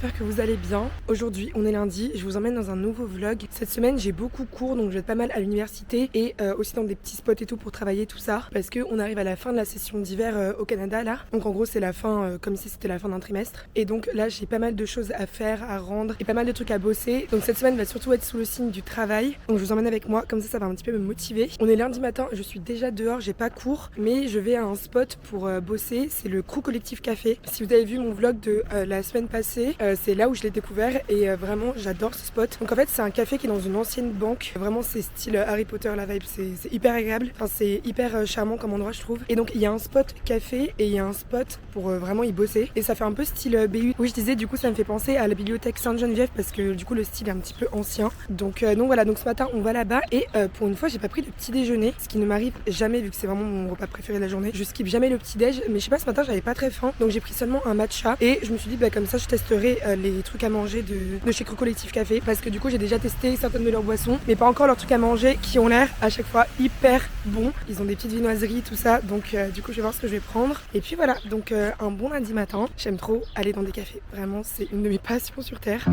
j'espère que vous allez bien. Aujourd'hui, on est lundi, je vous emmène dans un nouveau vlog. Cette semaine, j'ai beaucoup cours, donc je vais être pas mal à l'université et aussi dans des petits spots et tout pour travailler tout ça. Parce qu'on arrive à la fin de la session d'hiver au Canada là. Donc en gros, c'est la fin, comme si c'était la fin d'un trimestre. Et donc là, j'ai pas mal de choses à faire, à rendre et pas mal de trucs à bosser. Donc cette semaine va surtout être sous le signe du travail. Donc je vous emmène avec moi, comme ça va un petit peu me motiver. On est lundi matin, je suis déjà dehors, j'ai pas cours, mais je vais à un spot pour bosser. C'est le Crew Collectif Café. Si vous avez vu mon vlog de la semaine passée, c'est là où je l'ai découvert et vraiment j'adore ce spot. Donc en fait c'est un café qui est dans une ancienne banque. Vraiment c'est style Harry Potter la vibe, c'est hyper agréable. Enfin c'est hyper charmant comme endroit je trouve. Et donc il y a un spot café et il y a un spot pour vraiment y bosser. Et ça fait un peu style BU. Oui je disais du coup ça me fait penser à la bibliothèque Sainte-Geneviève parce que du coup le style est un petit peu ancien. Donc voilà, donc ce matin on va là-bas et pour une fois j'ai pas pris de petit déjeuner. Ce qui ne m'arrive jamais vu que c'est vraiment mon repas préféré de la journée. Je skip jamais le petit déj mais je sais pas ce matin j'avais pas très faim. Donc j'ai pris seulement un matcha et je me suis dit comme ça je testerai les trucs à manger de chez Crew Collectif Café parce que du coup j'ai déjà testé certaines de leurs boissons mais pas encore leurs trucs à manger qui ont l'air à chaque fois hyper bons. Ils ont des petites viennoiseries tout ça donc du coup je vais voir ce que je vais prendre et puis voilà donc un bon lundi matin. J'aime trop aller dans des cafés, vraiment c'est une de mes passions sur terre.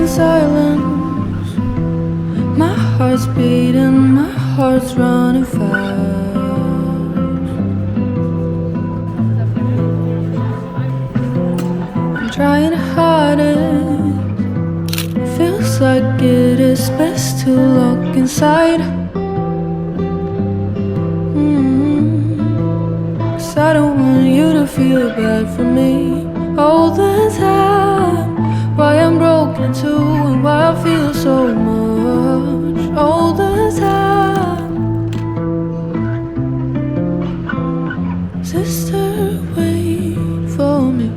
Silence, my heart's beating, my heart's running fast. I'm trying to hide it. Feels like it is best to look inside. 'Cause I don't want you to feel bad for me all the time. Why I'm broken too and why I feel so much all the time. Sister, wait for me.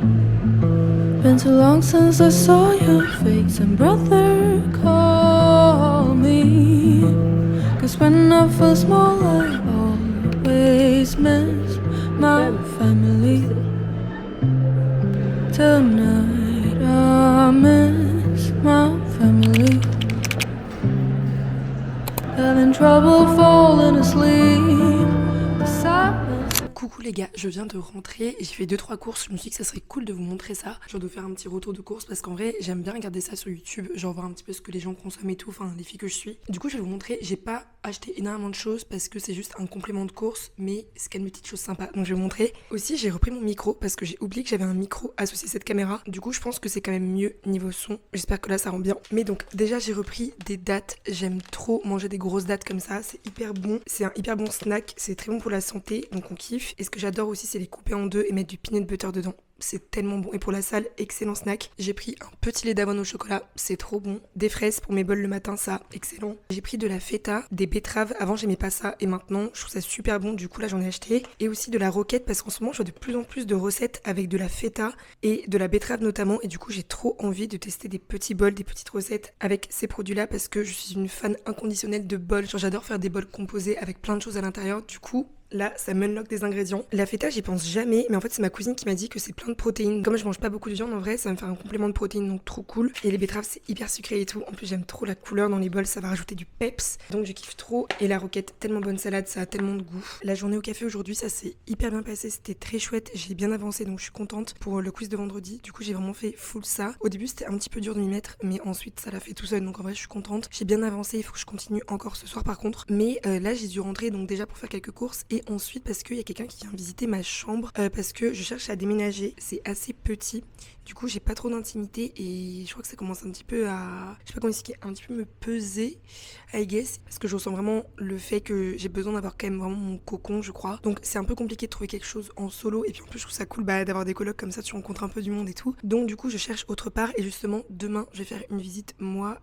Been too long since I saw your face. And brother, call me. 'Cause when I feel small I always miss my family. Tonight I miss my family. Having trouble falling asleep. The silence. Coucou les gars, je viens de rentrer, j'ai fait 2-3 courses, je me suis dit que ça serait cool de vous montrer ça, genre de faire un petit retour de course parce qu'en vrai j'aime bien regarder ça sur YouTube, genre voir un petit peu ce que les gens consomment et tout, enfin les filles que je suis. Du coup je vais vous montrer, j'ai pas acheté énormément de choses parce que c'est juste un complément de course mais c'est quand même une petite chose sympa, donc je vais vous montrer. Aussi j'ai repris mon micro parce que j'ai oublié que j'avais un micro associé à cette caméra, du coup je pense que c'est quand même mieux niveau son, j'espère que là ça rend bien. Mais donc déjà j'ai repris des dattes, j'aime trop manger des grosses dattes comme ça, c'est hyper bon, c'est un hyper bon snack, c'est très bon pour la santé, donc on kiffe. Et ce que j'adore aussi c'est les couper en deux et mettre du peanut butter dedans. C'est tellement bon. Et pour la salle, excellent snack. J'ai pris un petit lait d'avoine au chocolat, c'est trop bon. Des fraises pour mes bols le matin, ça, excellent. J'ai pris de la feta, des betteraves. Avant, j'aimais pas ça et maintenant, je trouve ça super bon. Du coup, là, j'en ai acheté. Et aussi de la roquette parce qu'en ce moment, je vois de plus en plus de recettes avec de la feta et de la betterave notamment. Et du coup, j'ai trop envie de tester des petits bols, des petites recettes avec ces produits-là parce que je suis une fan inconditionnelle de bols. Genre, j'adore faire des bols composés avec plein de choses à l'intérieur. Du coup, là, ça m'unlock des ingrédients. La feta, j'y pense jamais, mais en fait, c'est ma cousine qui m'a dit que c'est plein de protéines. Comme je mange pas beaucoup de viande, en vrai, ça va me faire un complément de protéines, donc trop cool. Et les betteraves, c'est hyper sucré et tout. En plus, j'aime trop la couleur dans les bols, ça va rajouter du peps. Donc, je kiffe trop. Et la roquette, tellement bonne salade, ça a tellement de goût. La journée au café aujourd'hui, ça s'est hyper bien passé. C'était très chouette. J'ai bien avancé, donc je suis contente pour le quiz de vendredi. Du coup, j'ai vraiment fait full ça. Au début, c'était un petit peu dur de m'y mettre, mais ensuite, ça l'a fait tout seul. Donc, en vrai, je suis contente. J'ai bien avancé. Il faut que je continue encore ce soir, par contre. Mais là, j'ai dû rentrer, donc déjà pour faire quelques courses et ensuite parce que il y a quelqu'un qui vient visiter ma chambre parce que je cherche à déménager. C'est assez petit. Du coup, j'ai pas trop d'intimité et je crois que ça commence un petit peu à... Je sais pas comment expliquer, un petit peu me peser, I guess. Parce que je ressens vraiment le fait que j'ai besoin d'avoir quand même vraiment mon cocon, je crois. Donc, c'est un peu compliqué de trouver quelque chose en solo. Et puis en plus, je trouve ça cool d'avoir des colocs comme ça, tu rencontres un peu du monde et tout. Donc, du coup, je cherche autre part. Et justement, demain, je vais faire une visite, moi,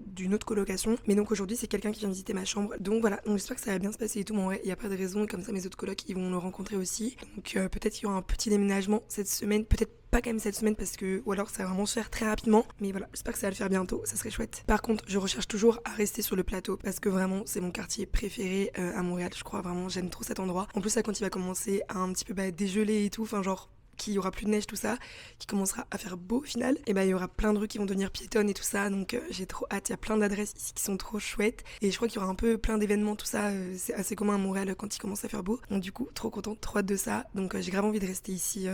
d'une autre colocation. Mais donc, aujourd'hui, c'est quelqu'un qui vient visiter ma chambre. Donc, voilà. Donc, j'espère que ça va bien se passer et tout. Mais en vrai, il n'y a pas de raison. Et comme ça, mes autres colocs, ils vont le rencontrer aussi. Donc, peut-être qu'il y aura un petit déménagement cette semaine. Peut-être pas quand même cette semaine parce que ou alors ça va vraiment se faire très rapidement, mais voilà, j'espère que ça va le faire bientôt, ça serait chouette. Par contre, je recherche toujours à rester sur le plateau parce que vraiment c'est mon quartier préféré à Montréal, je crois vraiment, j'aime trop cet endroit. En plus là quand il va commencer à un petit peu dégeler et tout, enfin genre qu'il y aura plus de neige, tout ça, qui commencera à faire beau au final, et bah il y aura plein de rues qui vont devenir piétonnes et tout ça, donc j'ai trop hâte. Il y a plein d'adresses ici qui sont trop chouettes et je crois qu'il y aura un peu plein d'événements, tout ça, c'est assez commun à Montréal quand il commence à faire beau. Donc du coup, trop contente, trop hâte de ça. Donc j'ai grave envie de rester ici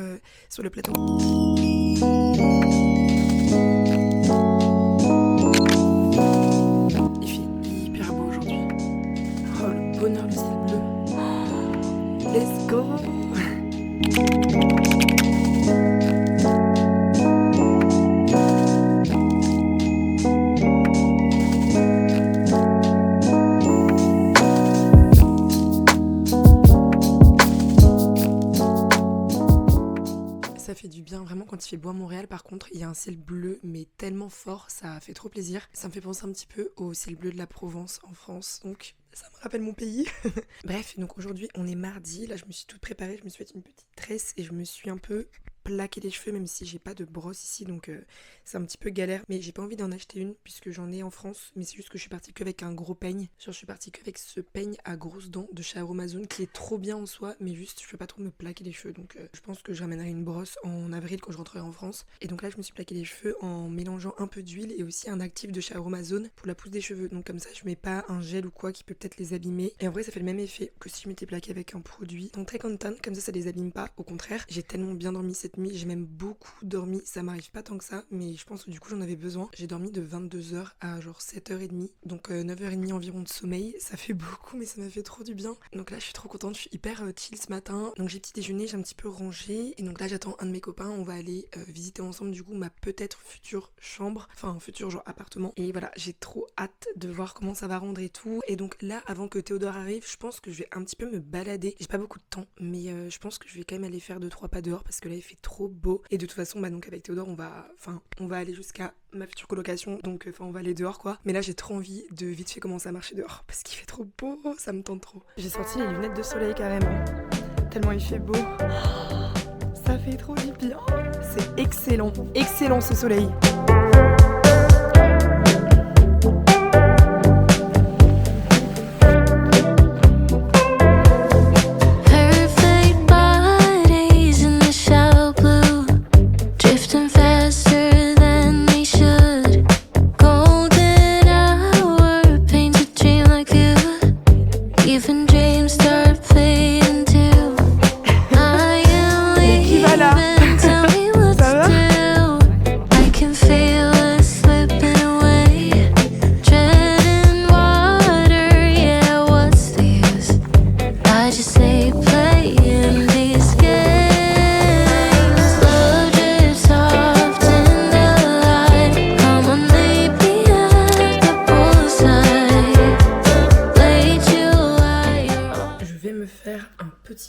sur le plateau. Il fait hyper beau aujourd'hui. Oh le bonheur, le ciel bleu. Oh, let's go. Ça fait du bien vraiment quand il fait beau à Montréal. Par contre, il y a un ciel bleu mais tellement fort, ça fait trop plaisir. Ça me fait penser un petit peu au ciel bleu de la Provence en France, donc ça me rappelle mon pays. Bref, donc aujourd'hui on est mardi, là je me suis toute préparée, je me suis fait une petite tresse et je me suis un peu plaqué les cheveux, même si j'ai pas de brosse ici, donc c'est un petit peu galère, mais j'ai pas envie d'en acheter une puisque j'en ai en France, mais c'est juste que je suis partie qu'avec un gros peigne. Genre je suis partie qu'avec ce peigne à grosses dents de chez Aromazone qui est trop bien en soi, mais juste je peux pas trop me plaquer les cheveux, donc je pense que je ramènerai une brosse en avril quand je rentrerai en France. Et donc là je me suis plaqué les cheveux en mélangeant un peu d'huile et aussi un actif de chez Aromazone pour la pousse des cheveux, donc comme ça je mets pas un gel ou quoi qui peut peut-être les abîmer, et en vrai ça fait le même effet que si je m'étais plaqué avec un produit donc très contente, comme ça les abîme pas, au contraire. J'ai tellement bien dormi cette nuit, j'ai même beaucoup dormi, ça m'arrive pas tant que ça, mais je pense que du coup j'en avais besoin. J'ai dormi de 22h à genre 7h30, donc 9h30 environ de sommeil, ça fait beaucoup mais ça m'a fait trop du bien. Donc là je suis trop contente, je suis hyper chill ce matin, donc j'ai petit déjeuner, j'ai un petit peu rangé, et donc là j'attends un de mes copains, on va aller visiter ensemble du coup ma peut-être future chambre, enfin un futur genre appartement, et voilà j'ai trop hâte de voir comment ça va rendre et tout. Et donc là avant que Théodore arrive, je pense que je vais un petit peu me balader, j'ai pas beaucoup de temps, mais je pense que je vais quand même aller faire 2-3 pas dehors parce que là il fait trop beau, et de toute façon bah donc avec Théodore on va aller jusqu'à ma future colocation, donc on va aller dehors quoi. Mais là j'ai trop envie de vite fait commencer à marcher dehors parce qu'il fait trop beau, ça me tente trop. J'ai sorti les lunettes de soleil carrément, tellement il fait beau. Ça fait trop du bien, c'est excellent, excellent ce soleil.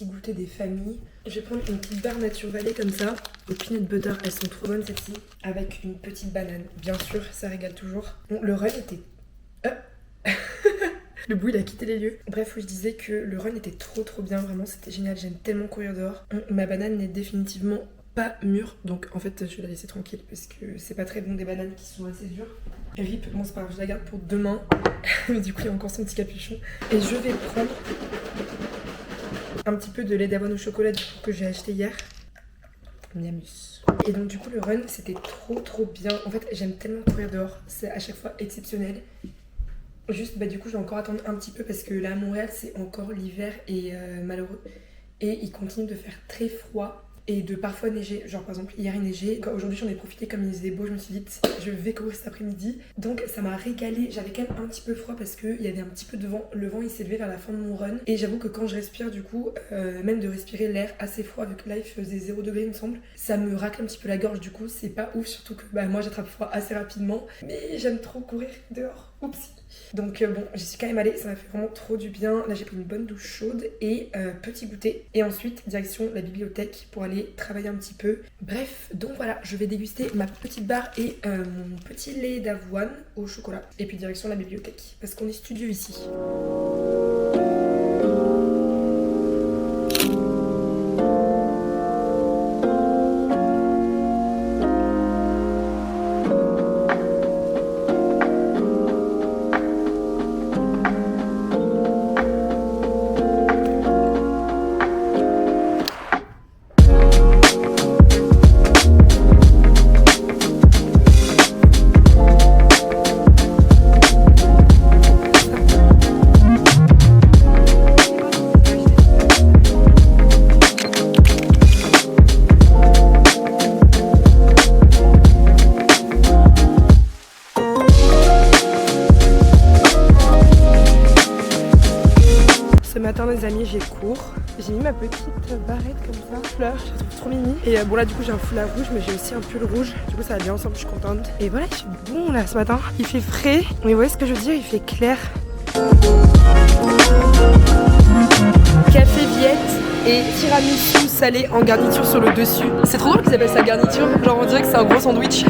Goûter des familles. Je vais prendre une petite barre Nature Valley comme ça. Les peanut butter, elles sont trop bonnes celles-ci. Avec une petite banane. Bien sûr, ça régale toujours. Bon, le run était... Le bout il a quitté les lieux. Bref, je disais que le run était trop bien. Vraiment, c'était génial. J'aime tellement courir dehors. Ma banane n'est définitivement pas mûre. Donc en fait, je vais la laisser tranquille parce que c'est pas très bon des bananes qui sont assez dures. RIP, bon c'est pas grave, je la garde pour demain. Mais du coup, il y a encore son petit capuchon. Et je vais prendre un petit peu de lait d'avoine au chocolat que j'ai acheté hier. Miamus. Et donc du coup le run c'était trop bien. En fait j'aime tellement courir dehors, c'est à chaque fois exceptionnel. Juste bah du coup je vais encore attendre un petit peu parce que là à Montréal c'est encore l'hiver et malheureux. Et il continue de faire très froid et de parfois neiger. Genre par exemple hier il neigeait, aujourd'hui j'en ai profité comme il faisait beau, je me suis dit je vais courir cet après-midi. Donc ça m'a régalé, j'avais quand même un petit peu froid parce qu'il y avait un petit peu de vent, le vent il s'est levé vers la fin de mon run. Et j'avoue que quand je respire du coup, même de respirer l'air assez froid vu que là il faisait 0 degré il me semble, ça me racle un petit peu la gorge du coup, c'est pas ouf, surtout que bah, moi j'attrape froid assez rapidement. Mais j'aime trop courir dehors, oupsie. Donc bon, j'y suis quand même allée, ça m'a fait vraiment trop du bien. Là j'ai pris une bonne douche chaude et petit goûter. Et ensuite direction la bibliothèque pour aller travailler un petit peu. Bref, donc voilà, je vais déguster ma petite barre et mon petit lait d'avoine au chocolat. Et puis direction la bibliothèque, parce qu'on est studieux ici. les amis, j'ai cours. J'ai mis ma petite barrette comme ça, fleur, je la trouve trop mimi. Et bon là du coup j'ai un foulard rouge mais j'ai aussi un pull rouge. Du coup ça va bien ensemble, je suis contente. Et voilà, il fait bon là ce matin. Il fait frais, mais vous voyez ce que je veux dire, il fait clair. Café Viette et tiramisu salé en garniture sur le dessus. C'est trop drôle qu'ils appellent ça garniture, genre on dirait que c'est un gros sandwich.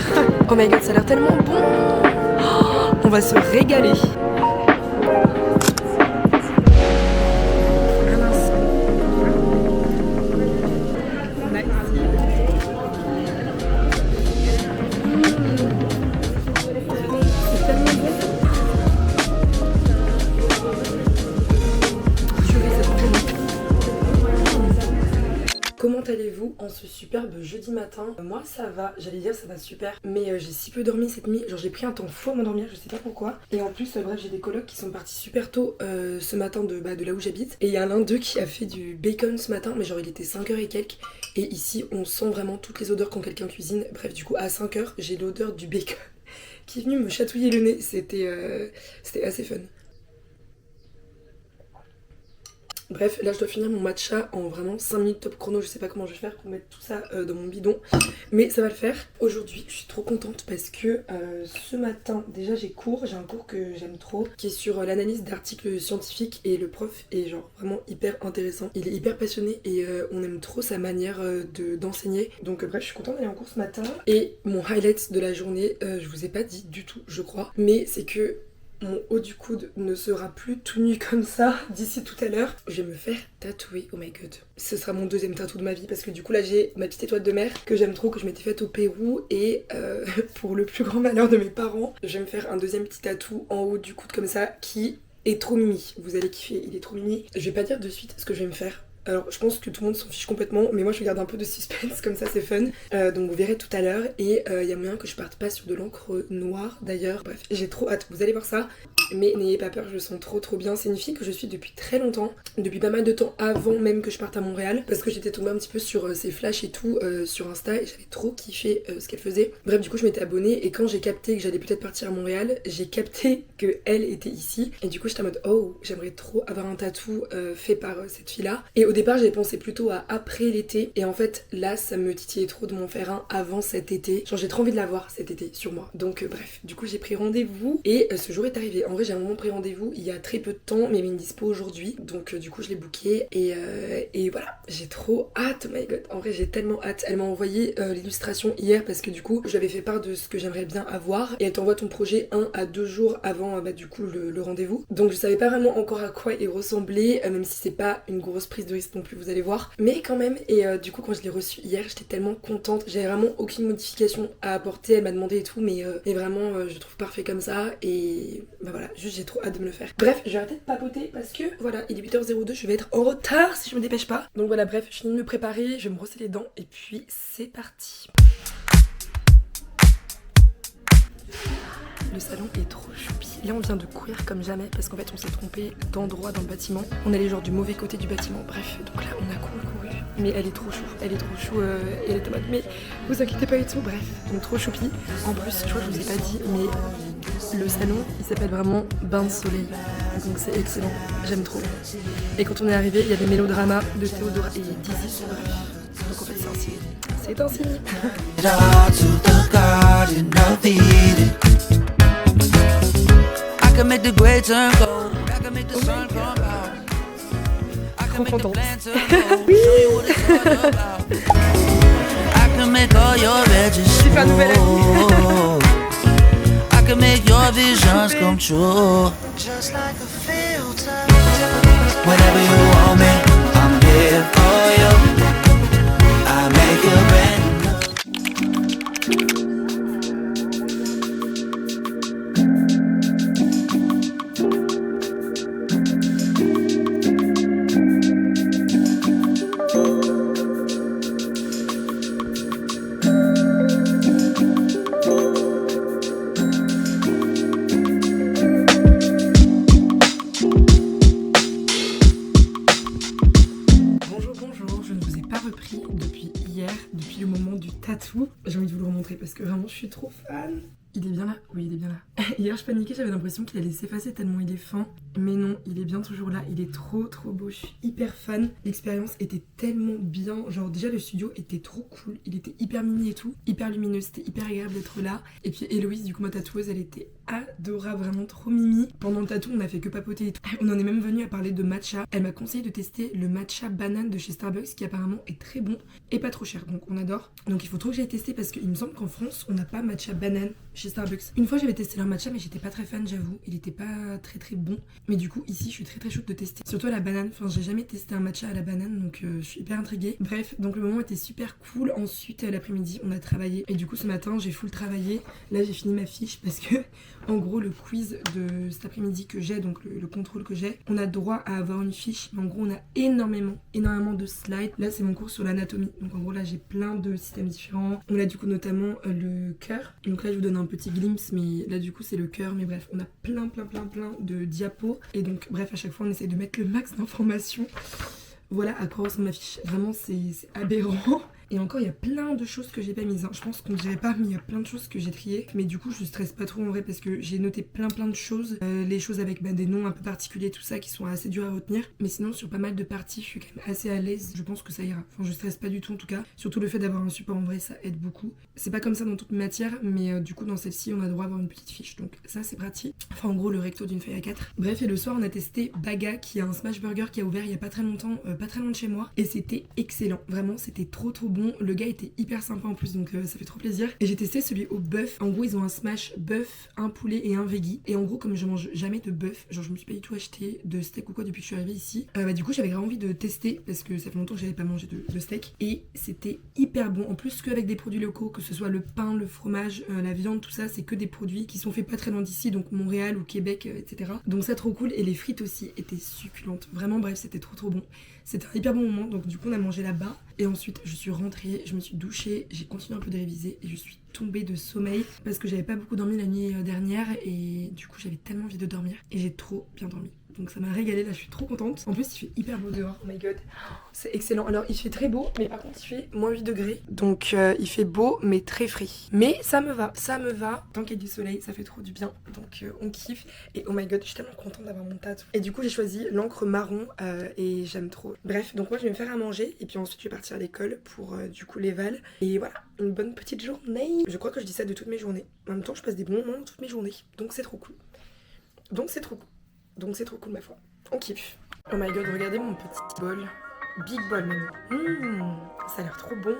Oh my god, ça a l'air tellement bon. Oh, on va se régaler. Comment allez-vous en ce superbe jeudi matin? Moi ça va, j'allais dire ça va super, mais j'ai si peu dormi cette nuit, genre j'ai pris un temps fou à m'endormir, je sais pas pourquoi. Et en plus bref j'ai des colocs qui sont partis super tôt ce matin de là où j'habite. Et il y a l'un d'eux qui a fait du bacon ce matin, mais genre il était 5h et quelques. Et ici on sent vraiment toutes les odeurs quand quelqu'un cuisine. Bref du coup à 5h j'ai l'odeur du bacon qui est venu me chatouiller le nez, c'était assez fun. Bref, là je dois finir mon matcha en vraiment 5 minutes top chrono. Je sais pas comment je vais faire pour mettre tout ça dans mon bidon, mais ça va le faire. Aujourd'hui je suis trop contente parce que ce matin déjà j'ai un cours que j'aime trop qui est sur l'analyse d'articles scientifiques et le prof est genre vraiment hyper intéressant. Il est hyper passionné et on aime trop sa manière d'enseigner. Donc bref, je suis contente d'aller en cours ce matin. Et mon highlight de la journée, je vous ai pas dit du tout je crois, mais c'est que mon haut du coude ne sera plus tout nu comme ça d'ici tout à l'heure. Je vais me faire tatouer, oh my god. Ce sera mon deuxième tatou de ma vie parce que du coup là j'ai ma petite étoile de mer que j'aime trop, que je m'étais faite au Pérou. Et pour le plus grand malheur de mes parents, je vais me faire un deuxième petit tatou en haut du coude comme ça qui est trop mimi. Vous allez kiffer, il est trop mimi. Je vais pas dire de suite ce que je vais me faire. Alors je pense que tout le monde s'en fiche complètement, mais moi je garde un peu de suspense, comme ça c'est fun. Donc vous verrez tout à l'heure. Et il y a moyen que je parte pas sur de l'encre noire d'ailleurs. Bref, j'ai trop hâte, vous allez voir ça. Mais n'ayez pas peur, je le sens trop bien. C'est une fille que je suis depuis très longtemps, depuis pas mal de temps avant même que je parte à Montréal, parce que j'étais tombée un petit peu sur ses flashs et tout sur Insta et j'avais trop kiffé ce qu'elle faisait. Bref, du coup je m'étais abonnée et quand j'ai capté que j'allais peut-être partir à Montréal, j'ai capté que elle était ici et du coup j'étais en mode oh, j'aimerais trop avoir un tatou fait par cette fille là. Et au départ j'avais pensé plutôt à après l'été et en fait là ça me titillait trop de m'en faire un avant cet été. Genre j'ai trop envie de l'avoir cet été sur moi. Donc bref, du coup j'ai pris rendez-vous et ce jour est arrivé. En vrai j'ai un moment pris rendez-vous il y a très peu de temps, mais il y avait une dispo aujourd'hui, donc du coup je l'ai booké et voilà, j'ai trop hâte, oh my god, en vrai j'ai tellement hâte. Elle m'a envoyé l'illustration hier parce que du coup je lui avais fait part de ce que j'aimerais bien avoir et elle t'envoie ton projet 1 à 2 jours avant du coup le rendez-vous. Donc je savais pas vraiment encore à quoi il ressemblait, même si c'est pas une grosse prise de risque non plus, vous allez voir, mais quand même. Et du coup quand je l'ai reçu hier j'étais tellement contente, j'avais vraiment aucune modification à apporter, elle m'a demandé et tout, mais vraiment je trouve parfait comme ça et bah voilà, juste j'ai trop hâte de me le faire. Bref, je vais arrêter de papoter parce que voilà, il est 8h02, je vais être en retard si je me dépêche pas. Donc voilà, bref, je finis de me préparer, je vais me brosser les dents et puis c'est parti. Le salon est trop choupi. Là on vient de courir comme jamais parce qu'en fait on s'est trompé d'endroit dans le bâtiment. On allait genre du mauvais côté du bâtiment. Bref, donc là on a couru. Mais elle est trop chou, et elle est en mode mais vous inquiétez pas et tout. Bref, donc trop choupi. En plus, je crois que je vous ai pas dit, mais le salon il s'appelle vraiment Bain de Soleil. Donc c'est excellent, j'aime trop. Et quand on est arrivé, il y avait Mélodrama de Théodora et Dizzy. Bref, donc en fait c'est un signe. C'est un signe. Trop contente. Oui. J'ai fait un nouvel ami. Depuis le moment du tatou, j'ai envie de vous le remontrer parce que vraiment je suis trop fan. Il est bien là? Oui, il est bien là. Hier, je paniquais, j'avais l'impression qu'il allait s'effacer tellement il est fin. Mais non, il est bien toujours là. Il est trop beau. Je suis hyper fan. L'expérience était tellement bien. Genre, déjà, le studio était trop cool. Il était hyper mini et tout. Hyper lumineux. C'était hyper agréable d'être là. Et puis, Héloïse, du coup, ma tatoueuse, elle était adorable. Vraiment trop mimi. Pendant le tatou, on a fait que papoter et tout. On en est même venu à parler de matcha. Elle m'a conseillé de tester le matcha banane de chez Starbucks qui apparemment est très bon et pas trop cher. Donc, on adore. Donc, il faut trop que j'aille tester parce qu'il me semble qu'en France, on n'a pas matcha banane chez Starbucks. Une fois, j'avais testé leur matcha, mais j'étais pas très fan, j'avoue. Il était pas très bon. Mais du coup, ici, je suis très chaude de tester. Surtout à la banane. Enfin, j'ai jamais testé un matcha à la banane, donc je suis hyper intriguée. Bref, donc le moment était super cool. Ensuite, l'après-midi, on a travaillé. Et du coup, ce matin, j'ai full travaillé. Là, j'ai fini ma fiche parce que, en gros, le quiz de cet après-midi que j'ai, donc le contrôle que j'ai, on a droit à avoir une fiche. Mais en gros, on a énormément de slides. Là, c'est mon cours sur l'anatomie. Donc, en gros, là, j'ai plein de systèmes différents. On a du coup notamment le cœur. Donc là, je vous donne un petit glimpse, mais là, du coup, c'est le cœur. Mais bref, on a plein de diapos. Et donc, bref, à chaque fois, on essaie de mettre le max d'informations. Voilà à quoi ressemble ma fiche. Vraiment, c'est aberrant. Et encore, il y a plein de choses que j'ai pas mises. Je pense qu'on ne dirait pas, mais il y a plein de choses que j'ai triées. Mais du coup, je stresse pas trop en vrai parce que j'ai noté plein de choses. Les choses avec des noms un peu particuliers, tout ça, qui sont assez durs à retenir. Mais sinon, sur pas mal de parties, je suis quand même assez à l'aise. Je pense que ça ira. Enfin, je stresse pas du tout en tout cas. Surtout le fait d'avoir un support en vrai, ça aide beaucoup. C'est pas comme ça dans toutes mes matières, mais du coup, dans celle-ci, on a droit à avoir une petite fiche. Donc ça, c'est pratique. Enfin, en gros, le recto d'une feuille A4. Bref, et le soir, on a testé Baga, qui est un smash burger qui a ouvert il y a pas très longtemps, pas très loin de chez moi. Et c'était excellent. Vraiment, c'était trop bon. Le gars était hyper sympa en plus, donc ça fait trop plaisir. Et j'ai testé celui au bœuf. En gros, ils ont un smash bœuf, un poulet et un veggie. Et en gros, comme je mange jamais de bœuf, genre je me suis pas du tout acheté de steak ou quoi depuis que je suis arrivée ici, du coup j'avais vraiment envie de tester parce que ça fait longtemps que j'avais pas mangé de steak. Et c'était hyper bon. En plus qu'avec des produits locaux, que ce soit le pain, le fromage, la viande, tout ça, c'est que des produits qui sont faits pas très loin d'ici, donc Montréal ou Québec, etc. Donc ça trop cool. Et les frites aussi étaient succulentes. Vraiment, bref, c'était trop bon. C'était un hyper bon moment. Donc du coup, on a mangé là-bas. Et ensuite, je suis rentrée, je me suis douchée, j'ai continué un peu de réviser et je suis tombée de sommeil parce que j'avais pas beaucoup dormi la nuit dernière et du coup, j'avais tellement envie de dormir et j'ai trop bien dormi. Donc ça m'a régalé, là je suis trop contente. En plus il fait hyper beau dehors, oh my god, c'est excellent. Alors il fait très beau, mais par contre il fait moins 8 degrés. Donc il fait beau mais très frais. Mais ça me va. Tant qu'il y a du soleil, ça fait trop du bien. Donc on kiffe. Et oh my god, je suis tellement contente d'avoir mon tatou. Et du coup j'ai choisi l'encre marron et j'aime trop. Bref, donc moi je vais me faire à manger et puis ensuite je vais partir à l'école pour du coup l'éval. Et voilà, une bonne petite journée. Je crois que je dis ça de toutes mes journées. En même temps je passe des bons moments toutes mes journées. Donc c'est trop cool. Donc c'est trop cool ma foi. On kiffe. Oh my god, regardez mon petit bol. Big bol même. Ça a l'air trop bon.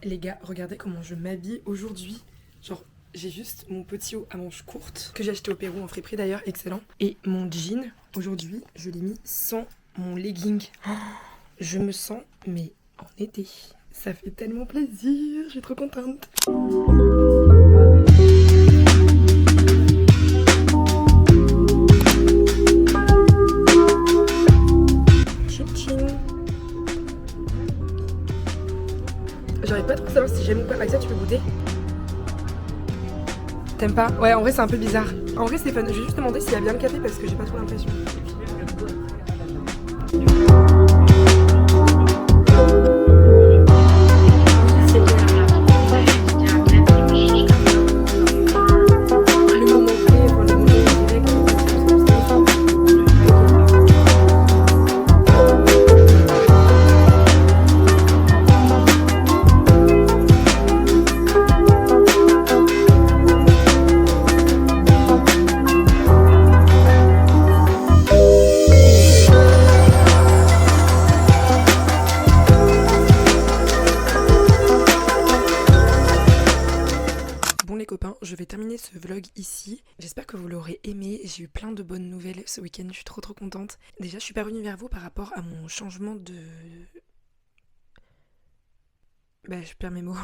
Les gars, regardez comment je m'habille aujourd'hui. Genre, j'ai juste mon petit haut à manches courtes que j'ai acheté au Pérou en friperie d'ailleurs, excellent. Et mon jean, aujourd'hui, je l'ai mis sans mon legging. Oh, je me sens, mais en été. Ça fait tellement plaisir, je suis trop contente. J'arrive pas trop à savoir si j'aime ou pas. Avec ça, tu peux goûter? T'aimes pas? Ouais, en vrai, c'est un peu bizarre. En vrai, c'est fun. Je vais juste demander s'il y a bien le café parce que j'ai pas trop l'impression. copains, je vais terminer ce vlog ici. J'espère que vous l'aurez aimé. J'ai eu plein de bonnes nouvelles ce week-end, je suis trop contente. Déjà, je suis pas revenue vers vous par rapport à mon changement de... je perds mes mots.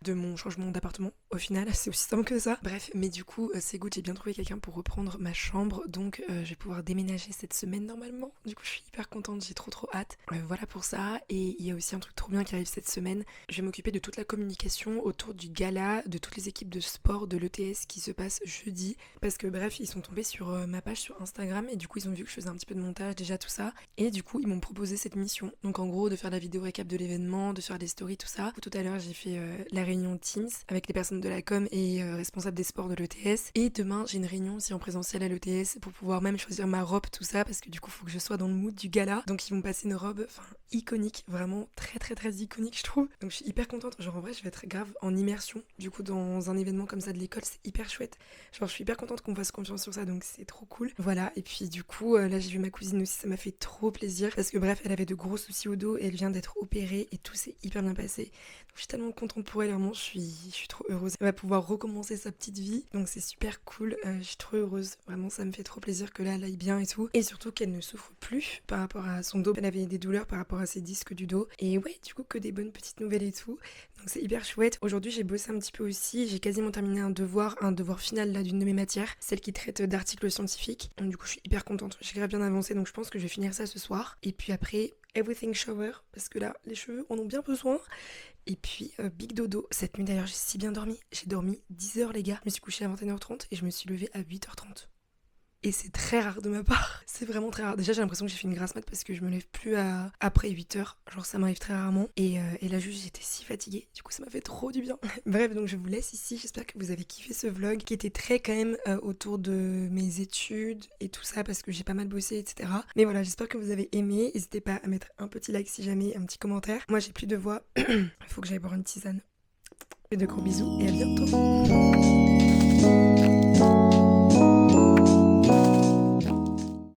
De mon changement d'appartement au final, c'est aussi simple que ça. Bref, mais du coup c'est good, j'ai bien trouvé quelqu'un pour reprendre ma chambre, donc je vais pouvoir déménager cette semaine normalement. Du coup je suis hyper contente, j'ai trop hâte. Voilà pour ça. Et il y a aussi un truc trop bien qui arrive cette semaine. Je vais m'occuper de toute la communication autour du gala, de toutes les équipes de sport de l'ETS qui se passe jeudi, parce que bref ils sont tombés sur ma page sur Instagram et du coup ils ont vu que je faisais un petit peu de montage déjà, tout ça, et du coup ils m'ont proposé cette mission, donc en gros de faire la vidéo récap de l'événement, de faire des stories, tout ça. Tout à l'heure j'ai fait la réunion Teams avec les personnes de la com et responsables des sports de l'ETS, et demain j'ai une réunion aussi en présentiel à l'ETS pour pouvoir même choisir ma robe, tout ça, parce que du coup faut que je sois dans le mood du gala. Donc ils vont passer une robe iconique, vraiment très iconique je trouve, donc je suis hyper contente. Genre en vrai je vais être grave en immersion du coup dans un événement comme ça de l'école, c'est hyper chouette. Genre je suis hyper contente qu'on fasse confiance sur ça, donc c'est trop cool. Voilà, et puis du coup là j'ai vu ma cousine aussi, ça m'a fait trop plaisir parce que bref elle avait de gros soucis au dos et elle vient d'être opérée et tout s'est hyper bien passé. Donc je suis tellement contente pour elle, vraiment je suis trop heureuse. Elle va pouvoir recommencer sa petite vie, donc c'est super cool. Je suis trop heureuse, vraiment ça me fait trop plaisir que là elle aille bien et tout, et surtout qu'elle ne souffre plus par rapport à son dos. Elle avait des douleurs par rapport à ses disques du dos, et ouais du coup que des bonnes petites nouvelles et tout, donc c'est hyper chouette. Aujourd'hui j'ai bossé un petit peu aussi, j'ai quasiment terminé un devoir final là d'une de mes matières, celle qui traite d'articles scientifiques, donc du coup je suis hyper contente, j'ai grave bien avancé, donc je pense que je vais finir ça ce soir. Et puis après everything shower, parce que là les cheveux en ont bien besoin. Et puis big dodo. Cette nuit d'ailleurs j'ai si bien dormi, j'ai dormi 10 heures les gars, je me suis couchée à 21h30 et je me suis levée à 8h30. Et c'est très rare de ma part, c'est vraiment très rare. Déjà j'ai l'impression que j'ai fait une grasse mat parce que je me lève plus après 8h, genre ça m'arrive très rarement. Et là juste j'étais si fatiguée, du coup ça m'a fait trop du bien. Bref, donc je vous laisse ici, j'espère que vous avez kiffé ce vlog qui était très quand même autour de mes études et tout ça parce que j'ai pas mal bossé, etc. Mais voilà, j'espère que vous avez aimé, n'hésitez pas à mettre un petit like si jamais, un petit commentaire. Moi j'ai plus de voix, il faut que j'aille boire une tisane. Et de gros bisous et à bientôt.